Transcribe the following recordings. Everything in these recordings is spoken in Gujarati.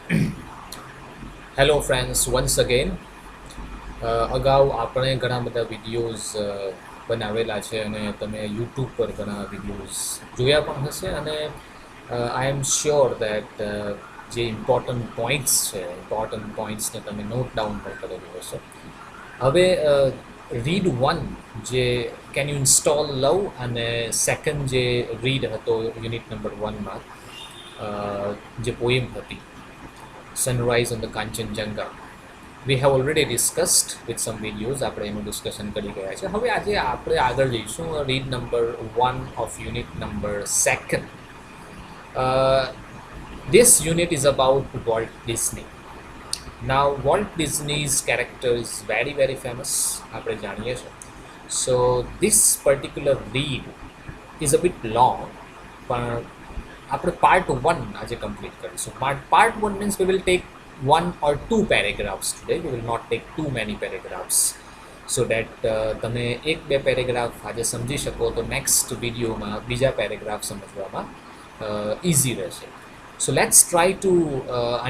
Hello friends once again. અગાઉ આપણે ઘણા બધા વિડીયોઝ બનાવેલા છે અને તમે યુટ્યુબ પર ઘણા વિડીયોઝ જોયા પણ હશે અને આઈ એમ શ્યોર દેટ જે ઇમ્પોર્ટન્ટ પોઈન્ટ્સ છે ઇમ્પોર્ટન્ટ પોઈન્ટ્સને તમે નોટ ડાઉન પણ કરેલું હશે. હવે રીડ વન જે કેન યુ ઇન્સ્ટોલ લવ અને સેકન્ડ જે રીડ હતો યુનિટ નંબર વનમાં જે પોએમ હતી sunrise on the Kanchenjunga. We have already discussed with some videos, આપણે એનું ડિસ્કશન કરી ગયા છે. હવે આજે આપણે આગળ જઈશું read number one of unit number second. This unit is about Walt Disney. Now, Walt Disney's character is very, very famous. આપણે જાણીએ છીએ. So, this particular read is a bit long, પણ આપણે પાર્ટ વન આજે કમ્પ્લીટ કરીશું. Part one means we will take one or two paragraphs today. We will not take too many paragraphs so that તમે એક બે પેરેગ્રાફ આજે સમજી શકો તો નેક્સ્ટ વિડીયોમાં બીજા પેરેગ્રાફ સમજવામાં ઇઝી રહેશે. So let's try to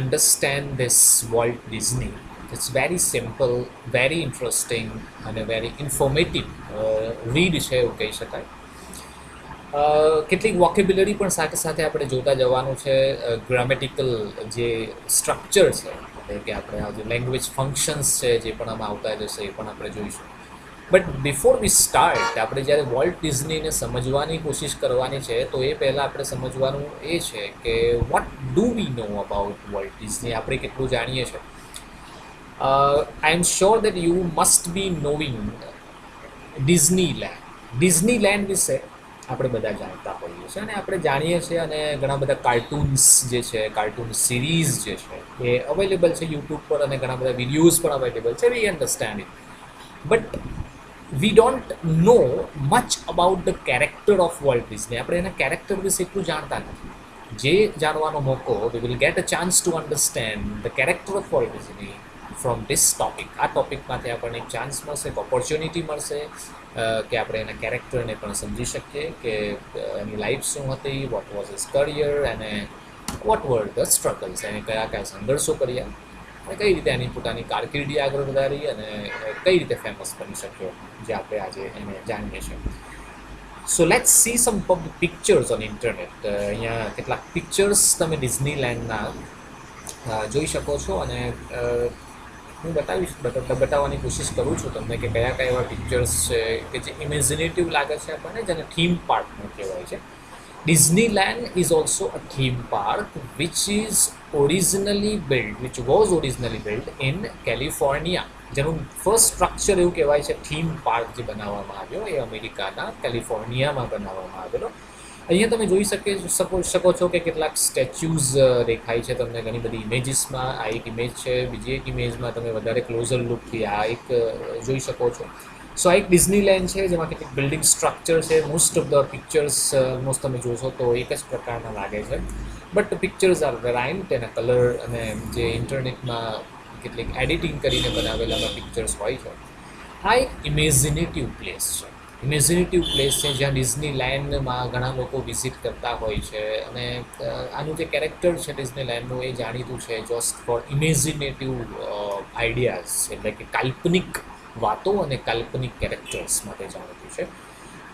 understand this Walt Disney. It's very simple, very interesting and a very informative read છે એવું કહી શકાય. કેટલીક વોકેબ્યુલરી પણ સાથે સાથે આપણે જોતા જવાનું છે. ગ્રામેટિકલ જે સ્ટ્રક્ચર છે એટલે કે આપણે આ જે લેંગ્વેજ ફંક્શન્સ છે જે પણ આમાં આવતા જશે એ પણ આપણે જોઈશું. બટ બિફોર વી સ્ટાર્ટ, આપણે જ્યારે વોલ્ટ ડિઝનીને સમજવાની કોશિશ કરવાની છે તો એ પહેલાં આપણે સમજવાનું એ છે કે what do we know about Walt Disney, આપણે કેટલું જાણીએ છીએ. I am sure that you must be knowing Disneyland. Disneyland વિશે આપણે બધા જાણતા હોઈએ છીએ અને આપણે જાણીએ છીએ અને ઘણા બધા કાર્ટૂન્સ જે છે, કાર્ટૂન સિરીઝ જે છે એ અવેલેબલ છે યુટ્યુબ પર અને ઘણા બધા વિડીયોઝ પણ અવેલેબલ છે. વી understand it, but we don't know much about the character of volt Disney. આપણે એના કેરેક્ટર વિશે એટલું જાણતા નથી. જે જાણવાનો મોકો we will get a chance to understand the character of Walt Disney from this topic. આ ટોપિકમાંથી આપણને એક ચાન્સ મળશે, એક ઓપોર્ચ્યુનિટી મળશે કે આપણે એના કેરેક્ટરને પણ સમજી શકીએ કે એની લાઈફ શું હતી, વોટ વોઝ હિઝ કરિયર અને વોટ વર ધ સ્ટ્રગલ્સ, એને કયા કયા સંઘર્ષો કર્યા અને કઈ રીતે એની પોતાની કારકિર્દી આગળ વધારી અને કઈ રીતે ફેમસ બની શક્યો, જે આપણે આજે એને જાણીએ છીએ. So let's see sum of the pictures on internet. અહીંયા કેટલાક પિક્ચર્સ તમે ડિઝનીલેન્ડના જોઈ શકો છો અને હું બતાવવાની કોશિશ કરું છું તમને કે કયા કયા એવા પિક્ચર્સ છે કે જે ઇમેજિનેટિવ લાગે છે આપણને, જેને થીમ પાર્કનું કહેવાય છે. Disneyland is also a theme park which was originally built in California. જેનું ફર્સ્ટ સ્ટ્રક્ચર એવું કહેવાય છે થીમ પાર્ક જે બનાવવામાં આવ્યો એ અમેરિકાના કેલિફોર્નિયામાં બનાવવામાં આવેલો. અહીંયા તમે જોઈ શકો છો કે કેટલાક સ્ટેચ્યુઝ દેખાય છે તમને ઘણી બધી ઇમેજીસમાં. આ એક ઇમેજ છે, બીજી એક ઇમેજમાં તમે વધારે ક્લોઝર લુકથી આ એક જોઈ શકો છો. સો આ એક ડિઝનીલેન્ડ છે જેમાં કેટલીક બિલ્ડિંગ સ્ટ્રક્ચર છે. Most of the pictures almost તમે જોશો તો એક જ પ્રકારના લાગે છે, બટ પિક્ચર્સ આર વેરાયન્ટ. એના કલર અને જે ઇન્ટરનેટમાં કેટલીક એડિટિંગ કરીને બનાવેલા પિક્ચર્સ હોય છે. આ એક ઇમેજિનેટિવ પ્લેસ છે. ઇમેજિનેટિવ પ્લેસ છે જ્યાં ડિઝનીલેન્ડમાં ઘણા લોકો વિઝિટ કરતા હોય છે અને આનું જે કેરેક્ટર છે ડિઝનીલેન્ડનું એ જાણીતું છે જસ્ટ ફોર ઇમેજિનેટિવ આઈડિયાઝ, એટલે કે કાલ્પનિક વાતો અને કાલ્પનિક કેરેક્ટર્સ માટે જાણીતું છે.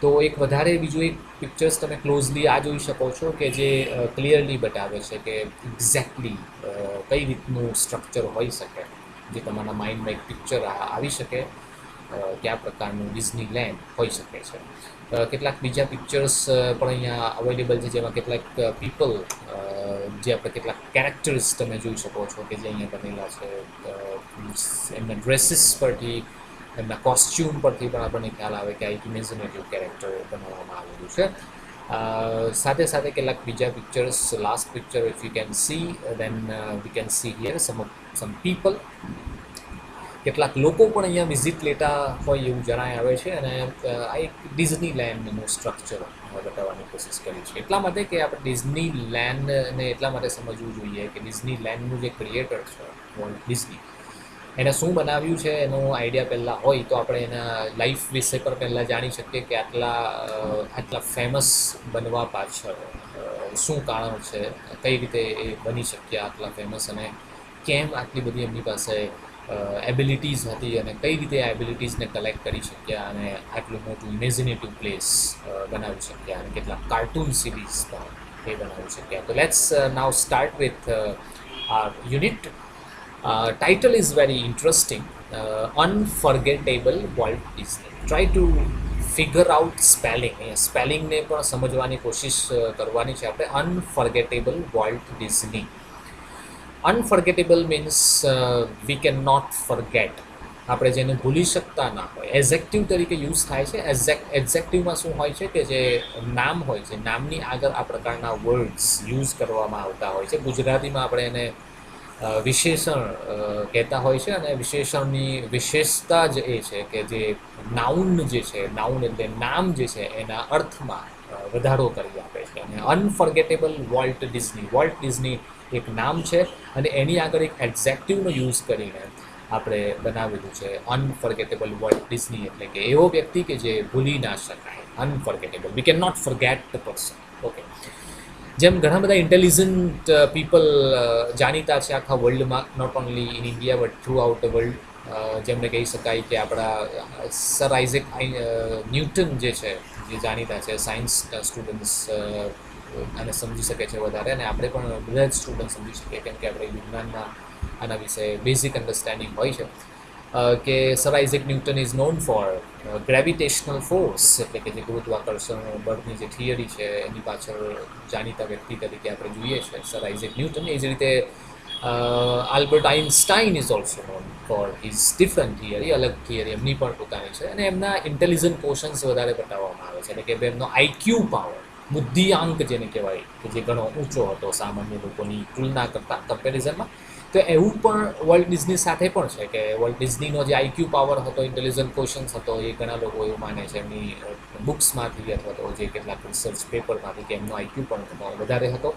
તો એક વધારે બીજું એક પિક્ચર્સ તમે ક્લોઝલી આ જોઈ શકો છો કે જે ક્લિયરલી બતાવે છે કે એક્ઝેક્ટલી કઈ રીતનું સ્ટ્રક્ચર હોઈ શકે, જે તમારા માઇન્ડમાં એક પિક્ચર આવી શકે કયા પ્રકારનું ડિઝનીલેન્ડ હોઈ શકે છે. કેટલાક બીજા પિક્ચર્સ પણ અહીંયા અવેલેબલ છે જેમાં કેટલાક પીપલ જે આપણે કેટલાક કેરેક્ટર્સ તમે જોઈ શકો છો કે જે અહીંયા બનેલા છે. એમના ડ્રેસીસ પરથી, એમના કોસ્ચ્યુમ પરથી પણ આપણને ખ્યાલ આવે કે આ એક ઇમેજિનેટિવ કેરેક્ટર બનાવવામાં આવેલું છે. સાથે સાથે કેટલાક બીજા pictures, last picture if you can see then we can see here some people. કેટલાક લોકો પણ અહીંયા વિઝિટ લેતા હોય એવું જણાય આવે છે અને આ એક ડિઝનીલેન્ડનું સ્ટ્રક્ચર બતાવવાની કોશિશ કરી છે. એટલા માટે કે આપણે ડિઝનીલેન્ડને એટલા માટે સમજવું જોઈએ કે ડિઝનીલેન્ડનું જે ક્રિએટર છે વોલ્ટ ડિઝની, એને શું બનાવ્યું છે એનો આઈડિયા પહેલાં હોય તો આપણે એના લાઈફ વિશે પણ પહેલાં જાણી શકીએ કે આટલા ફેમસ બનવા પાછળ શું કારણ છે, કઈ રીતે એ બની શક્યા આટલા ફેમસ, અને કેમ આટલી બધી એમની પાસે એબિલિટીઝ હતી અને કઈ રીતે આ એબિલિટીઝને કલેક્ટ કરી શક્યા અને આટલું મોટું ઇમેજિનેટિવ પ્લેસ બનાવી શક્યા, અને કેટલા કાર્ટૂન સિરીઝ પણ એ બનાવી શક્યા. તો let's now start with our unit. Title is very interesting. Unforgettable Walt Disney. Try to figure out spelling. સ્પેલિંગને પણ સમજવાની કોશિશ કરવાની છે આપણે. Unforgettable Walt Disney. Unforgettable means we cannot forget. આપણે જેને ભૂલી શકતા ના હોય, એઝેક્ટિવ તરીકે યુઝ થાય છે. એક્ઝેક્ટિવમાં શું હોય છે કે જે નામ હોય છે, નામની આગળ આ પ્રકારના વર્ડ્સ યુઝ કરવામાં આવતા હોય છે. ગુજરાતીમાં આપણે એને વિશેષણ કહેતા હોય છે, અને વિશેષણની વિશેષતા જ એ છે કે જે નાઉન જે છે, નાઉન એટલે નામ જે છે એના અર્થમાં વધારો કરી આપે છે. અને અનફર્ગેટેબલ વોલ્ટ ડિઝની એક નામ છે, અને એની આગળ એક એક્ઝેક્ટિવનો યુઝ કરીને આપણે બનાવેલું છે અનફર્ગેટેબલ વોલ્ટ ડિઝની, એટલે કે એવો વ્યક્તિ કે જે ભૂલી ના શકાય. Unforgettable, we can not forget the person. Okay, જેમ ઘણા બધા ઇન્ટેલિજન્ટ પીપલ જાણીતા છે આખા વર્લ્ડમાં, not only in India but throughout the world, જેમને કહી શકાય કે આપણા સર આઇઝેક ન્યૂટન જે છે, જે જાણીતા છે, સાયન્સના સ્ટુડન્ટ્સ આને સમજી શકે છે વધારે, અને આપણે પણ બધા જ સ્ટુડન્ટ સમજી શકીએ, કેમ કે આપણે વિજ્ઞાનમાં આના વિશે બેઝિક અન્ડરસ્ટેન્ડિંગ હોય છે. કે sir Isaac newton is known for gravitational force, એટલે કે જે ગુરુત્વાકર્ષણ બળની જે થિયરી છે એની પાછળ જાણીતા વ્યક્તિ તરીકે આપણે જોઈએ છે સર આઇઝેક ન્યૂટન. એ જ રીતે Albert Einstein is also known for his different theory, અલગ થિયરી એમની પણ પોતાની છે, અને એમના ઇન્ટેલિજન્ટ પોર્શન્સ વધારે બતાવવામાં આવે છે, એટલે કે એમનો આઈક્યુ પાવર, બુદ્ધિઆંક જેને કહેવાય, કે જે ઘણો ઊંચો હતો સામાન્ય લોકોની તુલના કરતાં, કમ્પેરિઝનમાં. તો એવું પણ વોલ્ટ ડિઝની સાથે પણ છે કે વોલ્ટ ડિઝનીનો જે આઈક્યુ પાવર હતો, ઇન્ટેલિજન્ટ ક્વેશ્ચન્સ હતો, એ ઘણા લોકો એવું માને છે એમની બુક્સમાંથી અથવા તો જે કેટલાક રિસર્ચ પેપરમાંથી કે એમનો આઈક્યુ પણ વધારે હતો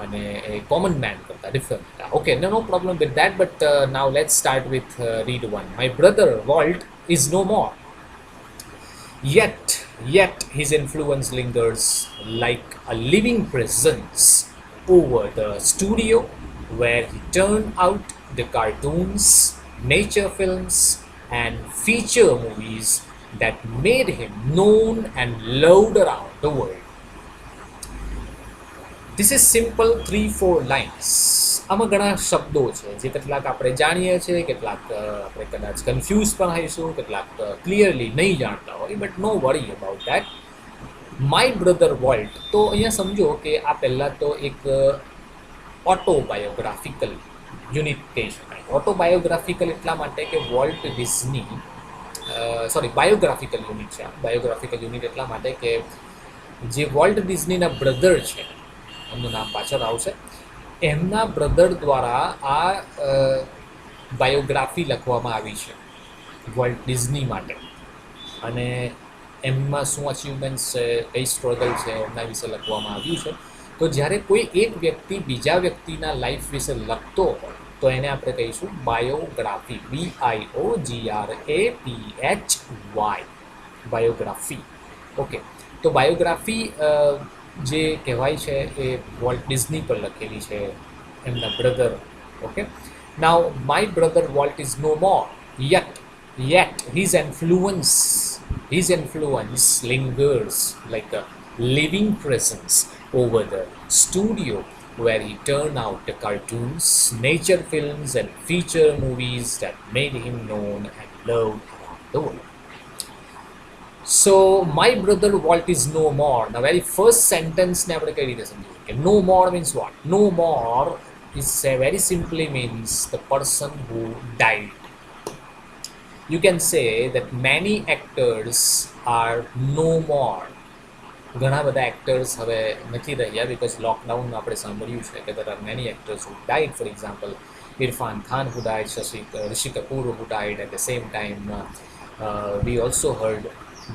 અને એ કોમન મેન કરતાં ડિફરન્ટ હતા. Okay, no problem with that, but now let's start with read one. My brother Walt is no more. Yet his influence lingers like a living presence over the studio where he turned out the cartoons, nature films, and feature movies that made him known and loved around the world. This is simple 3-4 lines. આમાં ઘણા શબ્દો છે જે કેટલાક આપણે જાણીએ છીએ, કેટલાક આપણે કદાચ કન્ફ્યુઝ પણ હોઈશું, કેટલાક ક્લિયરલી નહીં જાણતા હોય, but no worry about that. My brother Walt, તો અહીંયા સમજો કે આ પહેલાં તો એક ઓટોબાયોગ્રાફિકલ યુનિટ કહી શકાય. ઓટોબાયોગ્રાફિકલ એટલા માટે કે વોલ્ટ ડિઝની બાયોગ્રાફિકલ યુનિટ છે. બાયોગ્રાફિકલ યુનિટ એટલા માટે કે જે વોલ્ટ ડિઝનીના બ્રધર છે, એમનું નામ પાછળ આવશે, એમના બ્રધર દ્વારા આ બાયોગ્રાફી લખવામાં આવી છે વોલ્ટ ડિઝની માટે, અને એમમાં શું અચીવમેન્ટ્સ છે, કઈ સ્ટ્રગલ છે, એમના વિશે લખવામાં આવ્યું છે. તો જ્યારે કોઈ એક વ્યક્તિ બીજા વ્યક્તિના લાઈફ વિશે લખતો હોય તો એને આપણે કહીશું બાયોગ્રાફી. BIOGRAPHY, biography. ઓકે, તો બાયોગ્રાફી જે કહેવાય છે એ વોલ્ટ ડિઝની પર લખેલી છે એમના brother. Okay, now my brother Walt is no more, yet his influence lingers like a living presence over the studio where he turned out the cartoons, nature films, and feature movies that made him known and loved around the world. So, my brother Walt is no more. The very first sentence ne apne kei રીતે સમજીએ કે no more means what? No more is very simply means the person who died. You can say that many actors are no more. ઘણા બધા એક્ટર્સ હવે નથી રહ્યા, બિકોઝ લોકડાઉનમાં આપણે સાંભળ્યું છે કે there are many actors who died. For example, Irfan Khan who died, Rishi Kapoor who died. At the same time, we also heard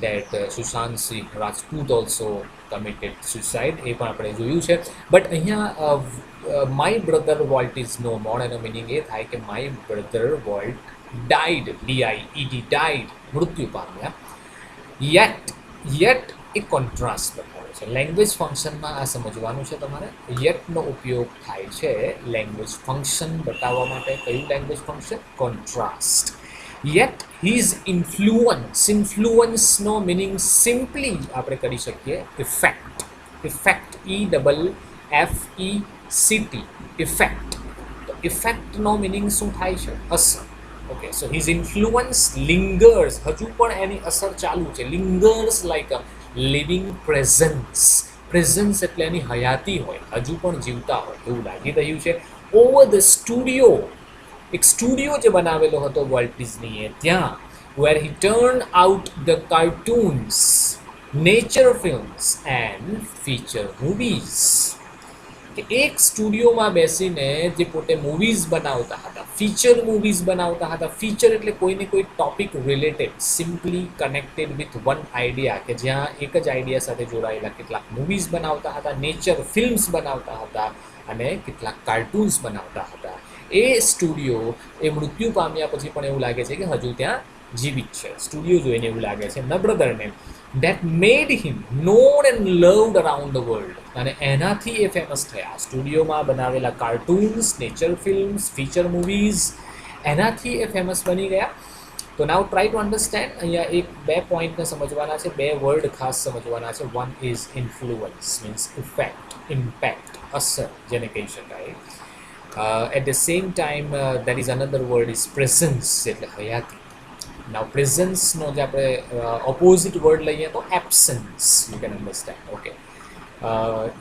that Sushant Singh Rajput also committed suicide. એ પણ આપણે જોયું છે. બટ અહીંયા my brother Walt is no more એનો મિનિંગ એ થાય કે my brother Walt died, died, મૃત્યુ પામ્યા. Yet એક કોન્ટ્રાસ્ટ બતાવે હોય છે. લેંગ્વેજ ફંક્શનમાં આ સમજવાનું છે તમારે. યેટનો ઉપયોગ થાય છે લેંગ્વેજ ફંક્શન બતાવવા માટે. કયું language function? Contrast. Yet his ઇન્ફ્લુઅન્સનો મિનિંગ સિમ્પલી આપણે કરી શકીએ ઇફેક્ટ. Effect EFFECT effect. તો ઇફેક્ટનો મિનિંગ શું થાય છે? અસર. ઓકે, સો હિઝ ઇન્ફ્લુઅન્સ લિંગર્સ, હજુ પણ એની અસર ચાલુ છે. લિંગર્સ લાઈક અ લિવિંગ પ્રેઝન્સ. પ્રેઝન્સ એટલે એની હયાતી હોય, હજુ પણ જીવતા હોય એવું લાગી રહ્યું છે. ઓવર ધ સ્ટુડિયો, એક સ્ટુડિયો જે બનાવેલો હતો વોલ્ટ ડિઝનીએ ત્યાં, where he turn out the cartoons, nature films and feature movies. કે એક સ્ટુડિયોમાં બેસીને જે પોતે મૂવીઝ બનાવતા હતા, ફીચર મૂવીઝ બનાવતા હતા. ફીચર એટલે કોઈને કોઈ topic related, simply connected with one idea, કે જ્યાં એક જ આઈડિયા સાથે જોડાયેલા કેટલાક મૂવીઝ બનાવતા હતા, નેચર ફિલ્મ્સ બનાવતા હતા અને કેટલાક કાર્ટૂન્સ બનાવતા હતા. એ સ્ટુડિયો એ મૃત્યુ પામ્યા પછી પણ એવું લાગે છે કે હજુ ત્યાં જીવિત છે. સ્ટુડિયો જોઈને એવું લાગે છે. ન બ્રધરને that made him known and loved around the world. અને એનાથી એ ફેમસ થયા. સ્ટુડિયોમાં બનાવેલા cartoons, nature films, feature movies, એનાથી એ ફેમસ બની ગયા. તો નાવ ટ્રાય ટુ અન્ડરસ્ટેન્ડ. અહીંયા બે પોઈન્ટને સમજવાના છે, બે વર્ડ ખાસ સમજવાના છે. One is influence, means effect, impact, અસર જેને કહી શકાય. At the same time that is another word is presence, એટલે હયાતી. નાવ પ્રેઝન્સનો જે આપણે ઓપોઝિટ વર્ડ લઈએ તો absence, you can understand. Okay,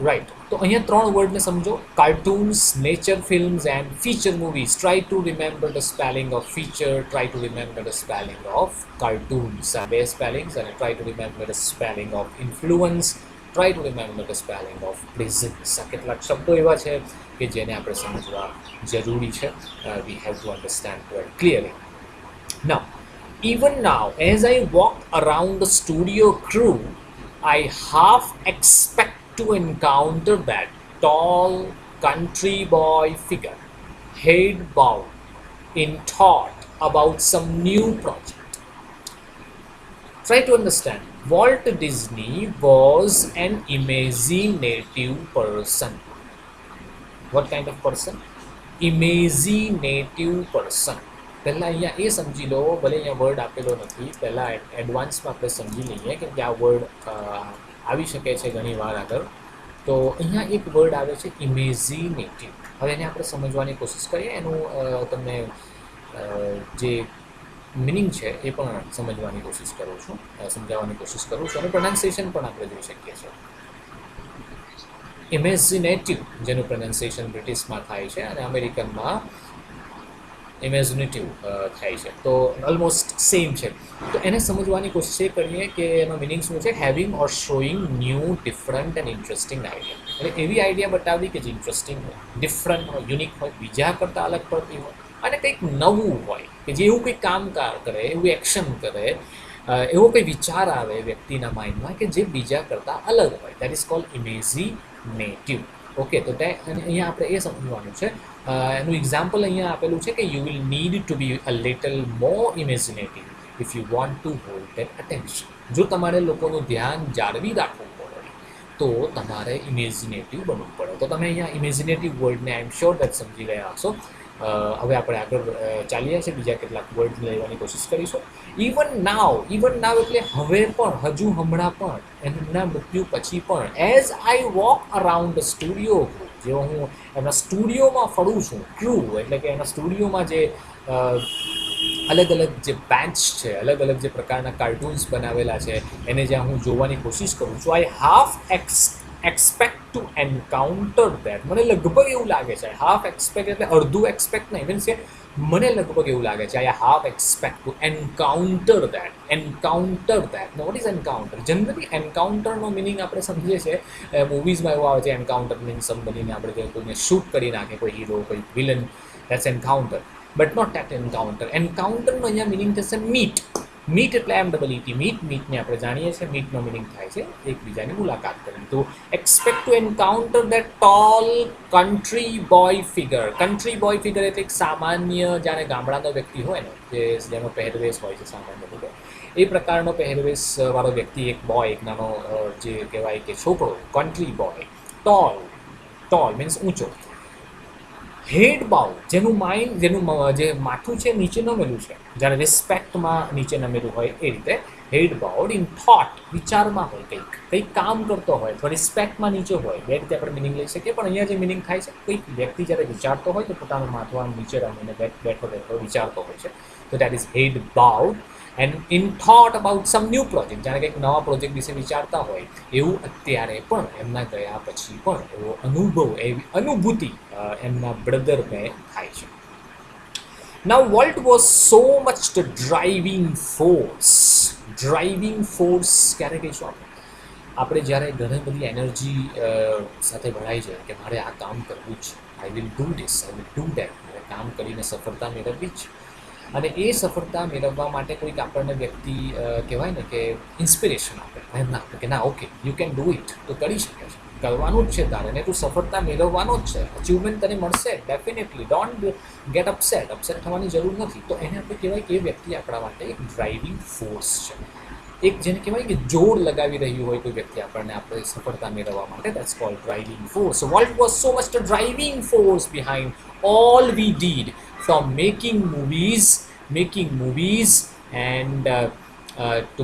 right. તો અહીંયા ત્રણ વર્ડને સમજો: cartoons, nature films and feature movies. Try to remember the spelling of feature, try to remember the spelling of cartoons. આ બે સ્પેલિંગ્સ. અને try to remember the spelling of influence, try to remember the spelling of presence. આ કેટલાક શબ્દો એવા છે કે જેને આપણે સમજવા જરૂરી છે. We have to understand very clearly. Now, even now, as I walk around the studio crew, I half expect to encounter that tall country boy figure, head bowed in thought about some new project. Try to understand. Walt Disney was an imaginative person. What kind of person? Imaginative person. પહેલાં અહીંયા એ સમજી લો, ભલે અહીંયા વર્ડ આપેલો નથી, પહેલાં એડવાન્સમાં આપણે સમજી લઈએ કે આ વર્ડ આવી શકે છે ઘણી વાર આગળ. તો અહીંયા એક વર્ડ આવે છે ઇમેજિનેટિવ. હવે એને આપણે સમજવાની કોશિશ કરીએ. એનું તમને જે મિનિંગ છે એ પણ સમજવાની કોશિશ કરું છું, સમજાવવાની કોશિશ કરું છું. અને પ્રોનાઉન્સિએશન પણ આપણે જોઈ શકીએ છીએ. ઇમેજિનેટિવ જેનું પ્રોનાઉન્સિએશન બ્રિટિશમાં થાય છે અને અમેરિકનમાં ઇમેજિનેટિવ થાય છે. તો ઓલમોસ્ટ સેમ છે. તો એને સમજવાની કોશિશ એ કરીએ કે એનો મિનિંગ શું છે. Having or showing new, different and interesting idea. એટલે એવી આઈડિયા બતાવવી કે જે ઇન્ટરેસ્ટિંગ હોય, ડિફરન્ટ હોય, યુનિક હોય, બીજા કરતાં અલગ પડતી હોય અને કંઈક નવું હોય, કે જે એવું કંઈક કામકાર કરે, એવું એક્શન કરે, એવો કંઈ વિચાર આવે વ્યક્તિના માઇન્ડમાં કે જે બીજા કરતાં અલગ હોય. That is called imaginative. Okay, તો અહીંયા આપણે એ સમજવાનું છે. એનું એક્ઝામ્પલ અહીંયા આપેલું છે કે you will need to be a little more imaginative if you want to hold that attention. જો તમારે લોકોનું ધ્યાન જાળવી રાખવું પડે તો તમારે ઇમેજિનેટિવ બનવું પડે. તો તમે અહીંયા ઇમેજિનેટિવ વર્ડને આઈ એમ શ્યોર દેટ સમજી ગયા હશો. હવે આપણે આગળ ચાલીએ છીએ, બીજા કેટલાક વર્ડ લેવાની કોશિશ કરીશું. ઇવન નાવ એટલે હવે પણ, હજુ હમણાં પણ, એમના મૃત્યુ પછી પણ. As I walk around the studio, જેવો હું એમના સ્ટુડિયોમાં ફરું છું. ક્રૂ એટલે કે એના સ્ટુડિયોમાં જે અલગ અલગ જે બેન્ચ છે, અલગ અલગ જે પ્રકારના કાર્ટૂન્સ બનાવેલા છે, એને જ્યાં હું જોવાની કોશિશ કરું છું. I half expect to encounter that. મને લગભગ એવું લાગે છે. હાફ એક્સપેક્ટ એટલે અડધું એક્સપેક્ટ નહીં, મીન્સ કે મને લગભગ એવું લાગે છે. I half expect to encounter that. What is encounter? Generally એન્કાઉન્ટરનો મિનિંગ આપણે સમજીએ છીએ, મૂવીઝમાં એવું આવે છે એન્કાઉન્ટર મીન્સ સમબડીને આપણે કોઈને શૂટ કરી નાખે, કોઈ હીરો, કોઈ villain, that's encounter. But not that encounter. એન્કાઉન્ટરનો અહીંયા મિનિંગ થશે મીટ. મીટ એટલે MEET. મીટને આપણે જાણીએ છીએ. મીટનો મિનિંગ થાય છે એકબીજાની મુલાકાત કરવી. તો expect to encounter that tall country boy figure. Country boy figure એટલે એક સામાન્ય, જાણે ગામડાનો વ્યક્તિ હોય ને, જેનો પહેરવેશ હોય છે સામાન્ય રીતે, એ પ્રકારનો પહેરવેશ વાળો વ્યક્તિ, એક બોય, એક નાનો જે કહેવાય કે છોકરો, કન્ટ્રી બોય, ટોલ મીન્સ ઊંચો, હેડ બાઉ જેનું માઇન્ડ, જે માથું છે નીચે નમેલું છે, જ્યારે રિસ્પેક્ટમાં નીચે નમેલું હોય એ રીતે હેડ બાઉડ ઇન થોટ, વિચારમાં હોય, કંઈક કામ કરતો હોય અથવા રિસ્પેક્ટમાં નીચે હોય, બે રીતે આપણે મિનિંગ લઈ શકીએ. પણ અહીંયા જે મિનિંગ થાય છે, કોઈક વ્યક્તિ જ્યારે વિચારતો હોય તો પોતાનું માથું આમ નીચે રમીને બેઠો વિચારતો હોય છે, તો that is head bowed. And in thought about some new project, જ્યારે કંઈક નવા પ્રોજેક્ટ વિશે વિચારતા હોય એવું અત્યારે પણ એમના ગયા પછી પણ એવો અનુભવ, એવી અનુભૂતિ એમના બ્રધરને થાય છે. Now Walt was so much the driving force. Driving force ક્યારે કહીશું આપણે જ્યારે ઘણી બધી એનર્જી સાથે ભરાઈ જાય કે મારે આ કામ કરવું જ છે, I will do this, I will do that, મારે કામ કરીને સફળતા મેળવવી જ. અને એ સફળતા મેળવવા માટે કોઈક આપણને વ્યક્તિ કહેવાય ને કે ઇન્સ્પિરેશન આપે, પ્રેરણા આપે કે ના okay you can do it, તો કરી શકે છે, કરવાનું જ છે તારે, ને તું સફળતા મેળવવાનો જ છે, અચીવમેન્ટ તને મળશે ડેફિનેટલી, ડોન્ટ ગેટ અપસેટ થવાની જરૂર નથી. તો એને આપણે કહેવાય કે એ વ્યક્તિ આપણા માટે એક ડ્રાઇવિંગ ફોર્સ છે, એક જેને કહેવાય કે જોર લગાવી રહ્યું હોય કોઈ વ્યક્તિ આપણને આપણે સફળતા મેળવવા માટે, that's cold driving force. Volt was so much the driving force behind all we did, from making movies and to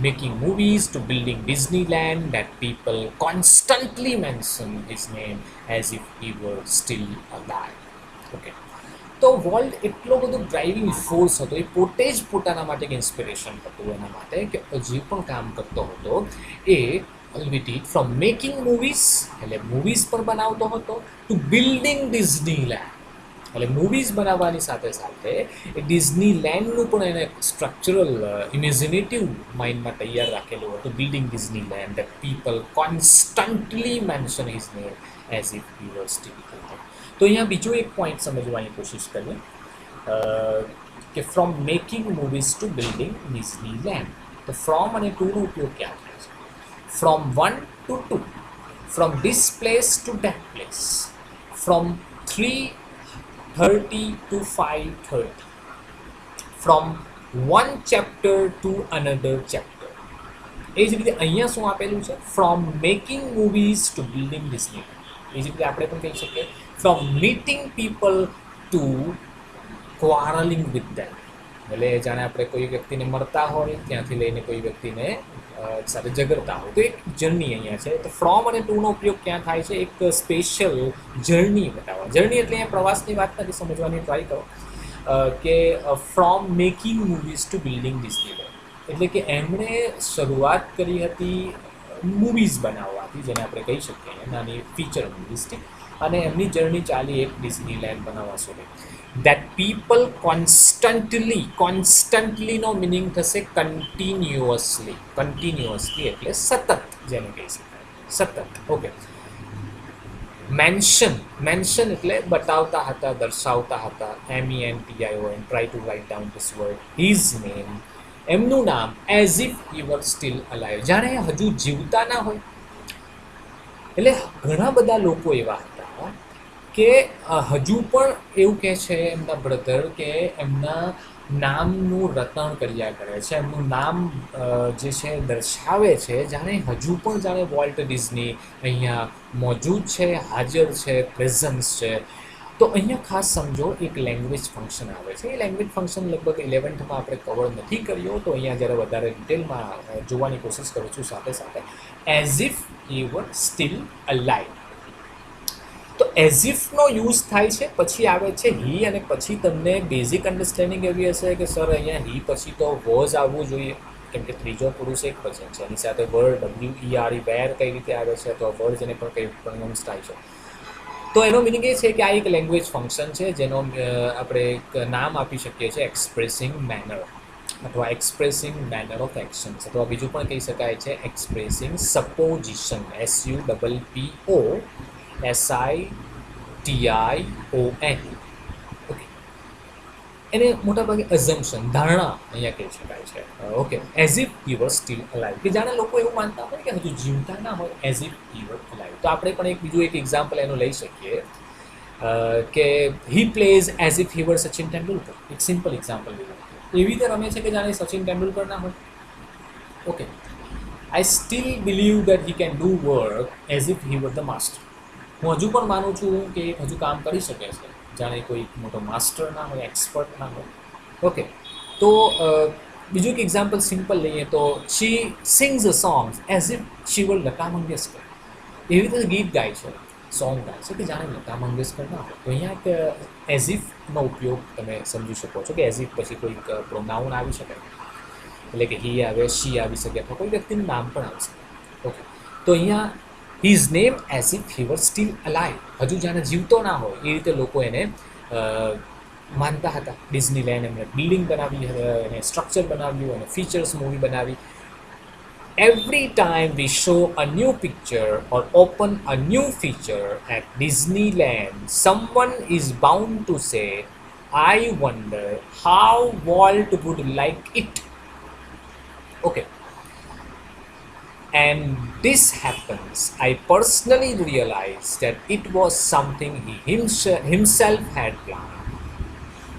making movies to building Disneyland, that people constantly mention his name as if he were still alive. Okay. તો વોલ્ટ એટલો બધો ડ્રાઇવિંગ ફોર્સ હતો, એ પોતે જ પોતાના માટે એક ઇન્સ્પિરેશન હતું એના માટે કે જે પણ કામ કરતો હતો એ ડિડ ફ્રોમ મેકિંગ મૂવીઝ, એટલે મૂવીઝ પણ બનાવતો હતો, ટુ બિલ્ડિંગ ડિઝનીલેન્ડ, એટલે મૂવીઝ બનાવવાની સાથે સાથે એ ડિઝનીલેન્ડનું પણ એને સ્ટ્રક્ચરલ ઇમેજિનેટિવ માઇન્ડમાં તૈયાર રાખેલું હતું. Building Disneyland, that people constantly mention his name as if he was still alive. તો અહીંયા બીજો એક પોઈન્ટ સમજવાની કોશિશ કરીએ કે from making movies to building Disneyland. તો ફ્રોમ અને ટુનો ઉપયોગ ક્યાં થાય છે? From 1 to 2, from this place to that place, from 3:30 to 5:30, from one chapter to another chapter. એ જ રીતે અહીંયા શું આપેલું છે? From making movies to building Disneyland. એ જ રીતે આપણે પણ કહી શકીએ from meeting people to quarrelling with them, એટલે જાણે આપણે કોઈ વ્યક્તિને મળતા હોય ત્યાંથી લઈને કોઈ વ્યક્તિને સાથે ઝઘડતા હોય, તો એક જર્ની અહીંયા છે. તો ફ્રોમ અને ટુનો ઉપયોગ ક્યાં થાય છે? એક સ્પેશિયલ જર્ની બતાવવા. જર્ની એટલે અહીંયા પ્રવાસની વાત નથી, સમજવાની ટ્રાય કરો કે from making movies to building Disneyland, એટલે કે એમણે શરૂઆત કરી હતી મૂવીઝ બનાવવાથી, જેને આપણે કહી શકીએ નાની ફીચર મૂવીઝથી, અને એમની જર્ની ચાલી એક ડિઝનીલેન્ડ બનાવવા સુધી. દેટ પીપલ કોન્સ્ટન્ટલીનો મિનિંગ થશે કન્ટિન્યુઅસલી એટલે સતત, જેને કહી શકાય સતત. ઓકે. મેન્શન એટલે બતાવતા હતા, દર્શાવતા હતા, MENTION, try to write down this word, his name, એમનું નામ, as if he were still alive, જાણે હજુ જીવતા ના હોય. એટલે ઘણા બધા લોકો એવા હતા કે હજુ પણ એવું કહે છે એમના બ્રધર કે એમના નામનું રટણ કર્યા કરે છે, એમનું નામ જે છે દર્શાવે છે જાણે હજુ પણ જાણે વોલ્ટ ડિઝની અહીંયા મોજૂદ છે, હાજર છે, પ્રેઝન્સ છે. તો અહીંયા ખાસ સમજો એક લેંગ્વેજ ફંક્શન આવે છે. એ લેંગ્વેજ ફંક્શન લગભગ 11th આપણે કવર નથી કર્યો, તો અહીંયા જ્યારે વધારે ડિટેલમાં જોવાની કોશિશ કરું છું સાથે સાથે. As if he were still alive, તો એઝ ઇફનો યુઝ થાય છે, પછી આવે છે હી, અને પછી તમને બેઝિક અન્ડરસ્ટેન્ડિંગ એવી હશે કે સર અહીંયા હી પછી તો વોઝ આવવું જોઈએ, કેમ કે ત્રીજો પુરુષ એક વચન છે, એની સાથે વર્ડ WERE વેર કઈ રીતે આવે છે, અથવા વર્ડ જેને પણ કંઈ પ્રોનાઉન્સ થાય છે. તો એનો મિનિંગ એ છે કે આ એક લેંગ્વેજ ફંક્શન છે જેનો આપણે એક નામ આપી શકીએ છીએ એક્સપ્રેસિંગ મેનર, અથવા એક્સપ્રેસિંગ મેનર ઓફ એક્શન્સ, અથવા બીજું પણ કહી શકાય છે એક્સપ્રેસિંગ સપોઝિશન, SUPPOSITION. ઓકે. એને મોટાભાગે અઝમ્પશન, ધારણા અહીંયા કહી શકાય છે. Okay. As if he were still alive, કે જાણે લોકો એવું માનતા હોય કે હજુ જીવતા ના હોય, as if he var alive. તો આપણે પણ બીજું એક એક્ઝામ્પલ એનું લઈ શકીએ કે he plays as if he were Sachin Tendulkar. એક સિમ્પલ એક્ઝામ્પલ લીધું એવી રીતે રમે છે કે જાણે સચિન તેંડુલકર ના હોય. Okay, I still believe that he can do work as if he were the master. હું હજુ પણ માનું છું કે હજુ કામ કરી શકે છે જાણે કોઈ મોટો માસ્ટર ના હોય, એક્સપર્ટ ના હોય. ઓકે, તો બીજું એક એક્ઝામ્પલ સિમ્પલ લઈએ તો she sings a songs as if she were Lata Mangeshkar. એવી રીતે ગીત ગાય છે, સોંગ ગાય છે કે જાણે લતા મંગેશકર ના હોય. તો અહીંયા એક એઝ ઇફનો ઉપયોગ તમે સમજી શકો છો કે એઝ ઇફ પછી કોઈક પ્રોનાઉન આવી શકે, એટલે કે હી આવે, શી આવી શકે, અથવા કોઈ વ્યક્તિનું નામ પણ આવી શકે. ઓકે, તો અહીંયા his name as if he were still alive. હજુ જાણે જીવતો ના હોય એ રીતે લોકો એને માનતા હતા. ડિઝનીલેન્ડ એમણે બિલ્ડિંગ બનાવી, એને સ્ટ્રક્ચર બનાવ્યું અને ફીચર્સ મૂવી બનાવી. Every time we show a new picture or open a new feature at Disneyland, someone is bound to say, I wonder how Walt would like it. Okay. And this happens, I personally realized that it was something he himself had planned.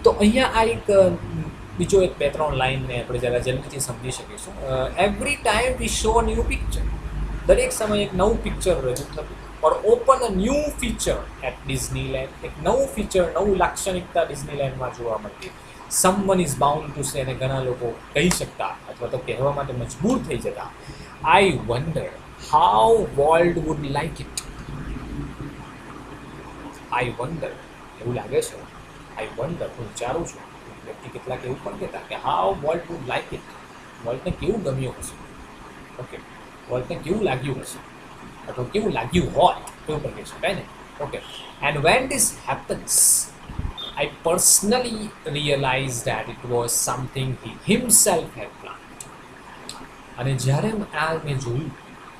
તો અહીંયા આ એક બીજો એક 2-3 લાઈનને આપણે જરા જલ્દીથી સમજી શકીશું. Every time we show new picture, દરેક સમયે એક નવું પિક્ચર રજૂ થતું. Or open a new feature at Disneyland, એક નવું ફીચર, નવું લાક્ષણિકતા ડિઝનીલેન્ડમાં જોવા મળતી. Someone is bound to say, અને ઘણા લોકો કહી શકતા અથવા તો કહેવા માટે મજબૂર થઈ જતા, I wonder how Walt would like it. I wonder, એવું લાગે છે, આઈ વન્ડર, હું વિચારું છું. વ્યક્તિ કેટલાક એવું પણ કહેતા કે how Walt would like it, વોલ્ટને કેવું ગમ્યું હશે. ઓકે, વોલ્ટને કેવું લાગ્યું હશે અથવા કેવું લાગ્યું હોત, એવું પણ કહી શકાય ને. Okay, and when this happens I personally realise that it was something he himself had plan. અને જ્યારે આ મેં જોયું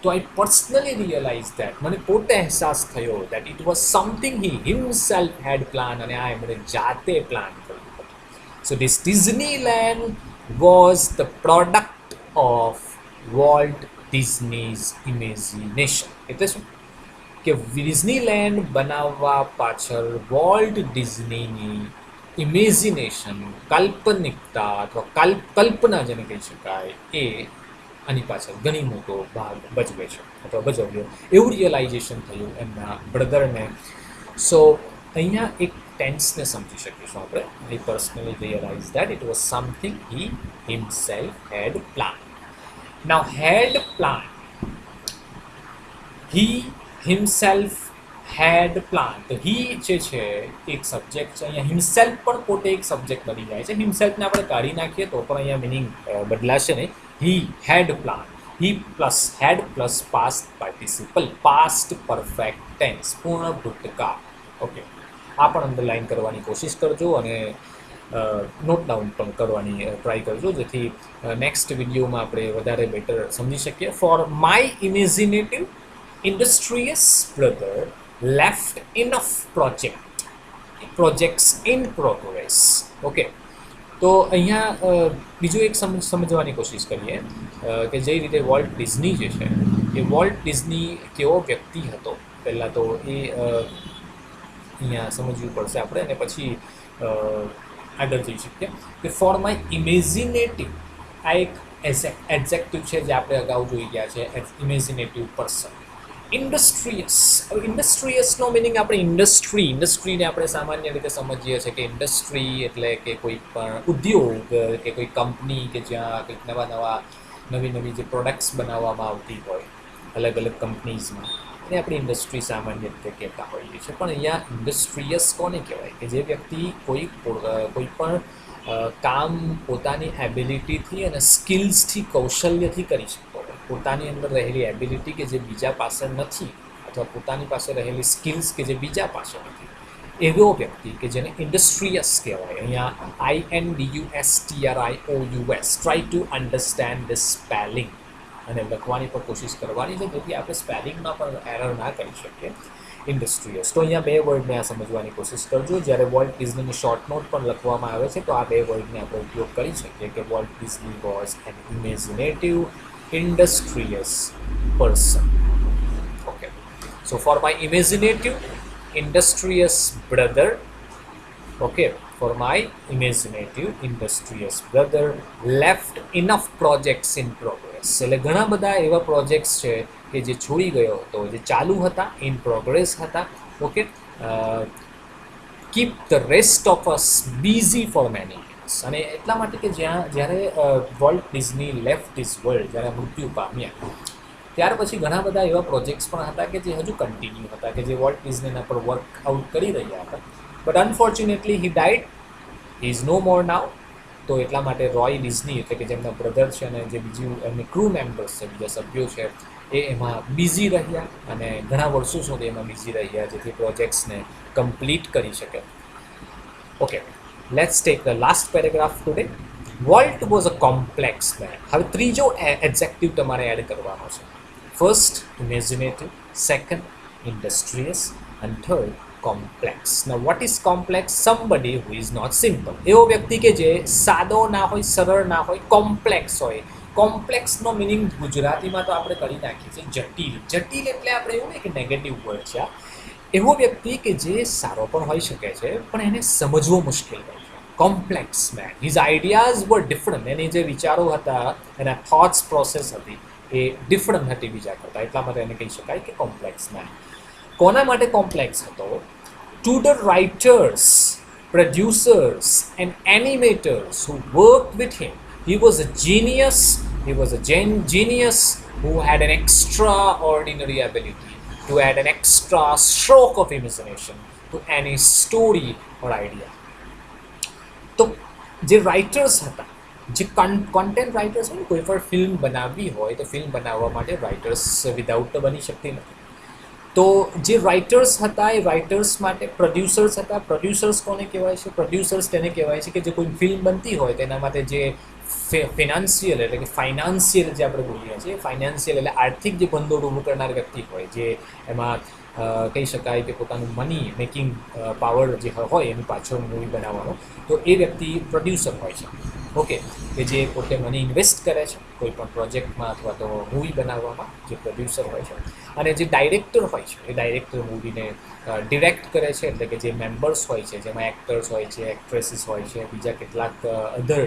તો આઈ પર્સનલી રિયલાઇઝ દેટ, મને પોતે અહેસાસ થયો that it was something he himself had plan, અને આ એમણે જાતે પ્લાન કર્યું. So this Disneyland was the product of Walt Disney's imagination. એટલે શું કે ડિઝનીલેન્ડ બનાવવા પાછળ વોલ્ટ ડિઝનીની ઇમેજિનેશન, કાલ્પનિકતા અથવા કલ્પના જેને કહી શકાય, એ આની પાછળ ઘણી મોટો ભાગ ભજવે છે અથવા ભજવ્યો, એવું રિયલાઇઝેશન થયું એમના બ્રધરને. સો અહીંયા એક ટેન્સને સમજી શકીશું આપણે. He personally realise that it was something he himself had plan. Now had plan, he himself had plan, તો હી જે છે એક સબ્જેક્ટ છે. અહીંયા હિમસેલ્ફ પણ પોતે એક સબ્જેક્ટ બની જાય છે. હિમસેલ્ફને આપણે કાઢી નાખીએ તો પણ અહીંયા મિનિંગ બદલાશે નહીં. He had plan, he plus had plus past participle, past perfect tense, પૂર્ણ ભૂતકાળ. ઓકે, આ પણ અંડરલાઇન કરવાની કોશિશ કરજો અને નોટ ડાઉન પણ કરવાની ટ્રાય કરજો, જેથી નેક્સ્ટ વિડીયોમાં આપણે વધારે બેટર સમજી શકીએ. For my imaginative ઇન્ડસ્ટ્રીયસ brother left enough projects in progress. Okay, તો અહીંયા બીજું એક સમજવાની કોશિશ કરીએ કે જે રીતે વોલ્ટ ડિઝની જે છે એ વોલ્ટ ડિઝની કેવો વ્યક્તિ હતો. પહેલાં તો એ અહીંયા સમજવું પડશે આપણે, અને પછી આગળ જઈ શકીએ. કે ફોર માય ઇમેજિનેટિવ, આ એક એડજેક્ટિવ છે જે આપણે અગાઉ જોઈ ગયા છે, ઇમેજિનેટિવ પર્સન. ઇન્ડસ્ટ્રીયસનો મિનિંગ આપણે ઇન્ડસ્ટ્રીને આપણે સામાન્ય રીતે સમજીએ છીએ કે ઇન્ડસ્ટ્રી એટલે કે કોઈ પણ ઉદ્યોગ કે કોઈ કંપની કે જ્યાં કંઈક નવી જે પ્રોડક્ટ્સ બનાવવામાં આવતી હોય અલગ અલગ કંપનીઝમાં, એને આપણે ઇન્ડસ્ટ્રી સામાન્ય રીતે કહેતા હોઈએ છીએ. પણ અહીંયા ઇન્ડસ્ટ્રીયસ કોને કહેવાય કે જે વ્યક્તિ કોઈ પણ કામ પોતાની એબિલિટીથી અને સ્કિલ્સથી, કૌશલ્યથી કરી શકતો હોય, પોતાની અંદર રહેલી એબિલિટી કે જે બીજા પાસે નથી, અથવા પોતાની પાસે રહેલી સ્કિલ્સ કે જે બીજા પાસે નથી, એવો વ્યક્તિ કે જેને ઇન્ડસ્ટ્રીયસ કહેવાય. અહીંયા INDUSTRIOUS, try to understand the spelling, અને લખવાની પણ કોશિશ કરવાની છે જેથી આપણે સ્પેલિંગમાં પણ એરર ના કરી શકીએ. ઇન્ડસ્ટ્રીયસ, તો અહીંયા બે વર્ડને આ સમજવાની કોશિશ કરજો. જ્યારે વોલ્ટ ડિઝનીની શોર્ટ નોટ પણ લખવામાં આવે છે તો આ બે વર્ડને આપણે ઉપયોગ કરી શકીએ કે Walt Disney was an imaginative industrious person. Okay, so for my imaginative industrious brother Okay, for my imaginative industrious brother left enough projects in progress. એટલે ઘણા બધા એવા પ્રોજેક્ટ્સ છે કે જે છોડી ગયો હતો, જે ચાલુ હતા, ઇન પ્રોગ્રેસ હતા. Okay, keep the rest of us busy for many years. અને એટલા માટે કે જ્યારે Walt Disney left this world, જ્યારે મૃત્યુ પામ્યા, ત્યાર પછી ઘણા બધા એવા પ્રોજેક્ટ્સ પણ હતા કે જે હજુ કન્ટિન્યુ હતા, કે જે વોલ્ટ ડિઝનીના પર વર્કઆઉટ કરી રહ્યા હતા. But unfortunately he died, he is no more now. તો એટલા માટે રોય ડિઝની, એટલે કે જેમના બ્રધર છે અને જે બીજું એમની ક્રૂ મેમ્બર્સ છે, બીજા સભ્યો છે, એ એમાં બિઝી રહ્યા અને ઘણા વર્ષો સુધી એમાં બિઝી રહ્યા, જેથી પ્રોજેક્ટ્સને કમ્પ્લીટ કરી શકે. Okay, let's take the last paragraph today. Walt was a complex man. હવે ત્રીજો એડજેક્ટિવ તમારે એડ કરવાનો છે. First imaginative, second industrious, and third complex. Now what is complex? Somebody who is not simple. એવો વ્યક્તિ કે જે સાદો ના હોય, સરળ ના હોય, કોમ્પ્લેક્સ હોય. કોમ્પ્લેક્સનો મિનિંગ ગુજરાતીમાં તો આપણે કરી નાખીએ છીએ જટિલ. જટિલ એટલે આપણે એવું નહીં કે નેગેટિવ વર્ડ છે. એવો વ્યક્તિ કે જે સારો પણ હોઈ શકે છે, પણ એને સમજવો મુશ્કેલ હોય છે. Complex man. His ideas were different. એની જે વિચારો હતા, એના થોટ્સ પ્રોસેસ હતી, એ ડિફરન્ટ હતી બીજા કરતાં. એટલા માટે એને કહી શકાય કે કોમ્પ્લેક્સ મેન. કોના માટે કોમ્પ્લેક્સ હતો? To the writers, producers and animators who worked with him. He was a genius. He was a genius who had an extraordinary ability to add an extra stroke of imagination to any story or idea. તો જે રાઇટર્સ હતા, જે કન્ટેન્ટ રાઇટર્સ હોય, કોઈ પણ ફિલ્મ બનાવવી હોય તો ફિલ્મ બનાવવા માટે રાઇટર્સ વિધાઉટ તો બની શકતી નથી. તો જે રાઇટર્સ હતા, એ રાઇટર્સ માટે પ્રોડ્યુસર્સ હતા. પ્રોડ્યુસર્સ કોને કહેવાય છે? પ્રોડ્યુસર્સ તેને કહેવાય છે કે જે કોઈ ફિલ્મ બનતી હોય તેના માટે જે ફિનાન્શિયલ, એટલે કે ફાઇનાન્શિયલ જે આપણે બોલીએ છીએ, ફાઇનાન્શિયલ એટલે આર્થિક જે ભંડોળ ઊભું કરનાર વ્યક્તિ હોય, જે એમાં કહી શકાય કે પોતાનું મની મેકિંગ પાવર જે હોય એની પાછળ મૂવી બનાવવાનો, તો એ વ્યક્તિ પ્રોડ્યુસર હોય છે. ઓકે, કે જે પોતે મની ઇન્વેસ્ટ કરે છે કોઈ પણ પ્રોજેક્ટમાં અથવા તો મૂવી બનાવવામાં, જે પ્રોડ્યુસર હોય છે. અને જે ડાયરેક્ટર હોય છે, એ ડાયરેક્ટર મૂવીને ડિરેક્ટ કરે છે. એટલે કે જે મેમ્બર્સ હોય છે, જેમાં એક્ટર્સ હોય છે, એક્ટ્રેસીસ હોય છે, બીજા કેટલાક અધર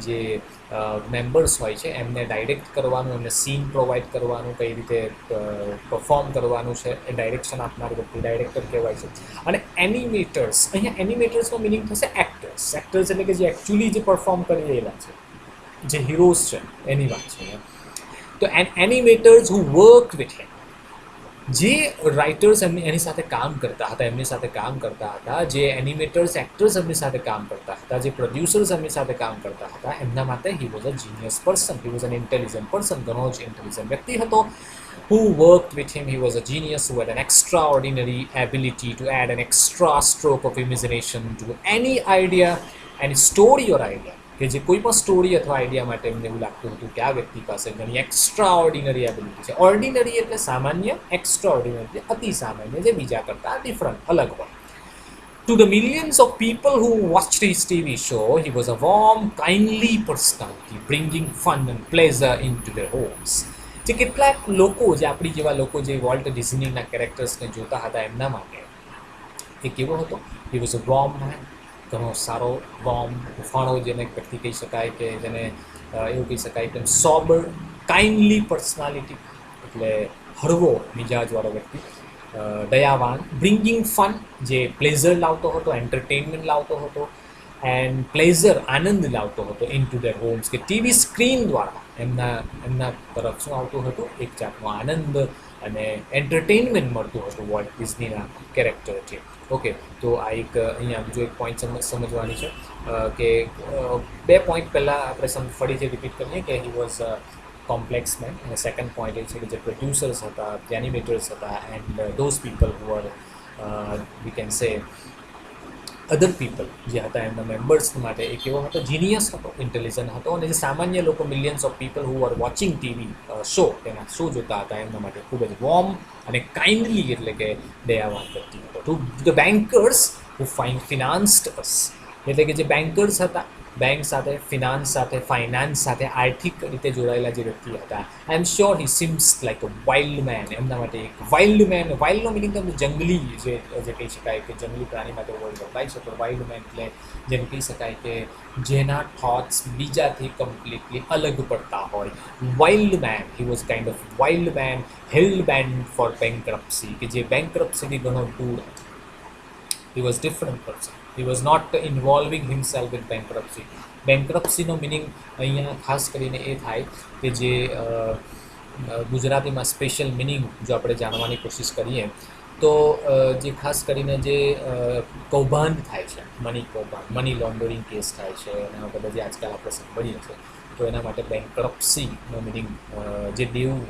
જે મેમ્બર્સ હોય છે, એમને ડાયરેક્ટ કરવાનું, એમને સીન પ્રોવાઈડ કરવાનું, કઈ રીતે પરફોર્મ કરવાનું છે, એ ડાયરેક્શન આપનાર વ્યક્તિ ડાયરેક્ટર કહેવાય છે. અને એનિમેટર્સ, અહીંયા એનિમેટર્સનો મિનિંગ થશે એક્ટર્સ. એક્ટર્સ એટલે કે જે એકચ્યુઅલી જે પરફોર્મ કરી રહેલા છે, જે હીરોઝ છે, એની વાત છે. તો એનિમેટર્સ હુ વર્ક વિથ હિમ, જે રાઇટર્સ એની સાથે કામ કરતા હતા, એમની સાથે કામ કરતા હતા, જે એનિમેટર્સ, એક્ટર્સ એમની સાથે કામ કરતા હતા, જે પ્રોડ્યુસર્સ એમની સાથે કામ કરતા હતા, એમના માટે હી was a genius person. He was an intelligent person. ઘણો જ ઇન્ટેલિજન્ટ વ્યક્તિ હતો. Who worked with him, he was a genius who had an extraordinary ability to add an extra stroke of imagination to any idea, any story or idea. કે જે કોઈ પણ સ્ટોરી અથવા આઈડિયા માટે એમને એવું લાગતું હતું કે આ વ્યક્તિ પાસે ઘણી એક્સ્ટ્રા ઓર્ડિનરી એબિલિટી છે. ઓર્ડિનરી એટલે સામાન્ય, એક્સ્ટ્રા ઓર્ડિનરી એટલે અતિ સામાન્ય, જે બીજા કરતાં ડિફરન્ટ, અલગ હોય. To the millions of people who watched his TV show, he was a warm, kindly personality, bringing fun and pleasure into their homes. જે કેટલાક લોકો, જે આપણી જેવા લોકો જે વોલ્ટ ડિઝનીના કેરેક્ટર્સને જોતા હતા, એમના માટે એ કેવો હતો? He was a warm man. ઘણો સારો, વોર્મ, હુંફાળો જેને વ્યક્તિ કહી શકાય, કે જેને એવું કહી શકાય કે સોબર, કાઇન્ડલી પર્સનાલિટી એટલે હળવો મિજાજવાળો વ્યક્તિ, દયાવાન, બ્રિંગિંગ ફન, જે પ્લેઝર લાવતો હતો, એન્ટરટેનમેન્ટ લાવતો હતો, એન્ડ પ્લેઝર, આનંદ લાવતો હતો ઇન ટુ ધેર હોમ્સ, કે ટીવી સ્ક્રીન દ્વારા એમના તરફ શું આવતું હતું? એક જાતનો આનંદ અને એન્ટરટેનમેન્ટ મળતું હતું વોલ્ટ ડિઝનીના કેરેક્ટરથી. ઓકે, તો આ એક અહીંયા બીજો એક પોઈન્ટ સમજવાની છે કે બે પોઈન્ટ પહેલાં આપણે ફરીથી રિપીટ કરીએ કે હી વોઝ કોમ્પ્લેક્સ મેન, અને સેકન્ડ પોઈન્ટ એ છે કે જે પ્રોડ્યુસર્સ હતા, જે એનિમેટર્સ હતા, and those people who are we can say other people જે હતા, એમના મેમ્બર્સ માટે એ કેવો હતો? જીનિયસ હતો, ઇન્ટેલિજન્ટ હતો. અને જે સામાન્ય લોકો, millions of people who are watching TV show, તેના શો જોતા હતા, એમના માટે ખૂબ જ વોર્મ અને કાઇન્ડલી એટલે કે દયાવાન વ્યક્તિ હતો. ટુ ધ બેન્કર્સ હુ ફિનાન્સ્ડ અસ, એટલે કે જે બેન્કર્સ હતા, બેંક સાથે, ફિનાન્સ સાથે, ફાઇનાન્સ સાથે આર્થિક રીતે જોડાયેલા જે વ્યક્તિ હતા. I am sure he seems like a wild man. એમના માટે એક વાઇલ્ડ મેન, વાઇલ્ડનો મિનિંગ તમને જંગલી જે કહી શકાય કે જંગલી પ્રાણી માટે વર્ડ વપરાય છે, તો વાઇલ્ડ મેન એટલે જેમ કહી શકાય કે જેના થોટ્સ બીજાથી કમ્પ્લીટલી અલગ પડતા હોય. Wild man, he was kind of wild man, held been for bankruptcy, કે જે બેંકરપ્સીથી ઘણો દૂર. He was different person. He was not involving himself in bankruptcy. બેંકરપ્સીનો મિનિંગ અહીંયા ખાસ કરીને એ થાય કે જે ગુજરાતીમાં સ્પેશિયલ મિનિંગ જો આપણે જાણવાની કોશિશ કરીએ તો જે ખાસ કરીને જે કૌભાંડ થાય છે, મની કૌભાંડ, મની લોન્ડરિંગ કેસ થાય છે, એના બધા જે આજકાલ આપણે સાંભળીએ છીએ, તો એના માટે બેંકરપ્સીનો મિનિંગ જે દેવું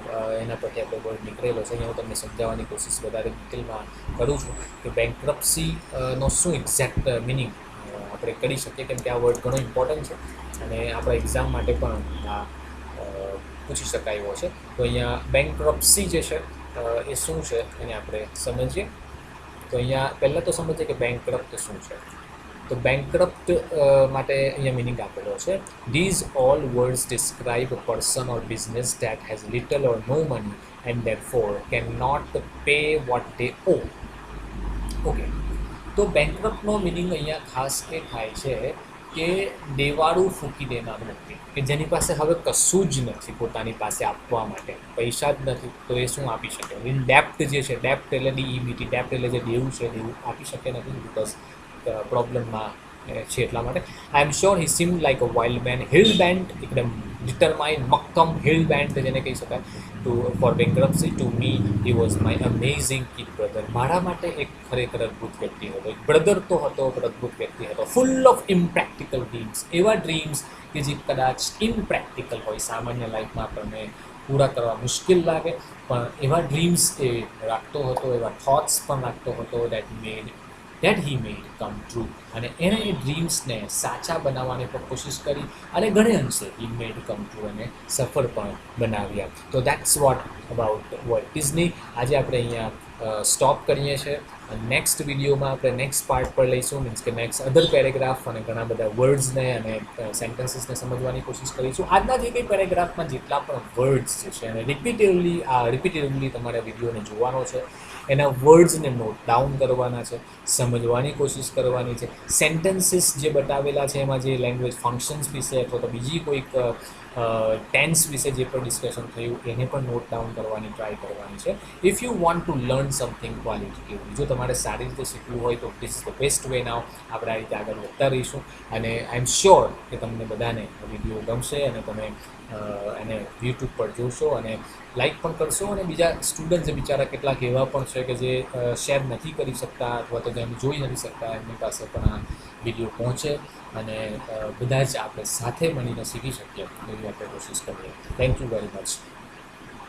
એના પરથી આપણે વર્ડ નીકળેલો છે, અહીંયા હું તમને સમજાવવાની કોશિશ વધારે ડિટેલમાં કરું છું કે બેંકરપ્સીનો શું એક્ઝેક્ટ મિનિંગ આપણે કરી શકીએ, કેમ કે આ વર્ડ ઘણો ઇમ્પોર્ટન્ટ છે અને આપણા એક્ઝામ માટે પણ આ પૂછી શકાય એવો છે. તો અહીંયા બેંકરપ્સી જે છે એ શું છે એને આપણે સમજીએ. તો અહીંયા પહેલાં તો સમજીએ કે બેંકરપ્ટ શું છે. તો બેંકરપ્ટ માટે અહીંયા મિનિંગ આપેલો છે. These all words describe a person or business that has little or no money and therefore can not pay what they owe. Okay, તો બેંકરપ્ટનો મિનિંગ અહીંયા ખાસ એ થાય છે કે દેવાળું ફૂંકી દેનાર વ્યક્તિ, કે જેની પાસે હવે કશું જ નથી પોતાની પાસે આપવા માટે, પૈસા જ નથી, તો એ શું આપી શકે? ઇન ડેપ્ટ જે છે, ડેપ્ટ એટલે DEBT, ડેપ્ટ એટલે જે દેવું છે, દેવું આપી શકે નથી બિકોઝ પ્રોબ્લેમમાં છે એટલા માટે. I am sure he seem like a wild man, hell bent, એકદમ ડિટરમાઇન, મક્કમ હિલ બેન્ડ જેને કહી શકાય. To for bankruptcy to me he was my amazing kid brother. મારા માટે એક ખરેખર અદ્ભુત વ્યક્તિ હતો, એક બ્રધર તો હતો, પણ અદ્ભુત વ્યક્તિ હતો. ફૂલ ઓફ ઇમ્પ્રેક્ટિકલ ડ્રીમ્સ, એવા ડ્રીમ્સ કે જે કદાચ ઇમ્પ્રેક્ટિકલ હોય, સામાન્ય લાઈફમાં આપણને પૂરા કરવા મુશ્કેલ લાગે, પણ એવા ડ્રીમ્સ એ રાખતો હતો, એવા થોટ્સ પણ રાખતો હતો that he made come true. અને એણે એ ડ્રીમ્સને સાચા બનાવવાની પણ કોશિશ કરી અને ઘણે અંશે he made come true અને સફળ પણ બનાવ્યા. તો that's what about Walt Disney. આજે આપણે અહીંયા સ્ટોપ કરીએ છીએ. નેક્સ્ટ વિડીયોમાં આપણે નેક્સ્ટ પાર્ટ પર લઈશું, મીન્સ કે નેક્સ્ટ અધર પેરેગ્રાફ અને ઘણા બધા વર્ડ્સને અને સેન્ટેન્સીસને સમજવાની કોશિશ કરીશું. આજના જે કંઈ પેરેગ્રાફમાં જેટલા પણ વર્ડ્સ જે છે અને રિપીટેડલી તમારે વિડીયોને જોવાનો છે, એના વર્ડ્સને નોટ ડાઉન કરવાના છે, સમજવાની કોશિશ કરવાની છે. સેન્ટેન્સીસ જે બતાવેલા છે એમાં જે લેંગ્વેજ ફંક્શન્સ વિશે અથવા તો બીજી કોઈક ટેન્સ વિશે જે પણ ડિસ્કશન થયું એને પણ નોટ ડાઉન કરવાની ટ્રાય કરવાની છે. If you want to learn something qualitative, જો તમારે સારી રીતે શીખવું હોય તો this is the best way now. આપણે આ રીતે આગળ વધતા રહીશું અને આઈ એમ શ્યોર કે તમને બધાને વિડીયો ગમશે અને તમે એને યુટ્યુબ પર જોશો અને લાઈક પણ કરશો. અને બીજા સ્ટુડન્ટ જે બિચારા કેટલાક એવા પણ છે કે જે શેર નથી કરી શકતા અથવા તો જેમ જોઈ નથી શકતા, એમની પાસે પણ આ વિડીયો પહોંચે અને બધા જ આપણે સાથે મળીને શીખી શકીએ એવી આપણે કોશિશ કરીએ. Thank you very much.